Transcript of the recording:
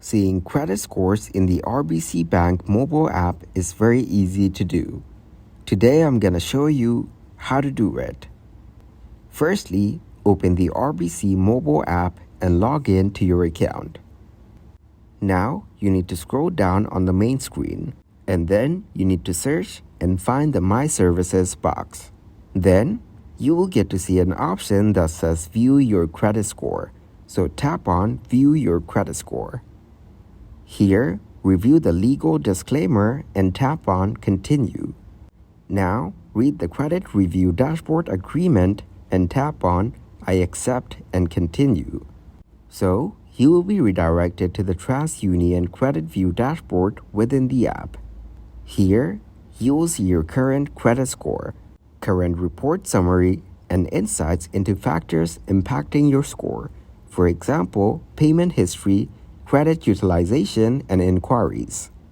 Seeing credit scores in the RBC Bank Mobile App is very easy to do. Today I'm going to show you how to do it. Firstly, open the RBC Mobile App and log in to your account. Now, you need to scroll down on the main screen, and then you need to search and find the My Services box. Then, you will get to see an option that says View Your Credit Score, so tap on View Your Credit Score. Here, review the legal disclaimer and tap on Continue. Now, read the Credit Review Dashboard Agreement and tap on I accept and continue. So, you will be redirected to the TransUnion Credit View dashboard within the app. Here, you will see your current credit score, current report summary, and insights into factors impacting your score. For example, payment history, credit utilization, and inquiries.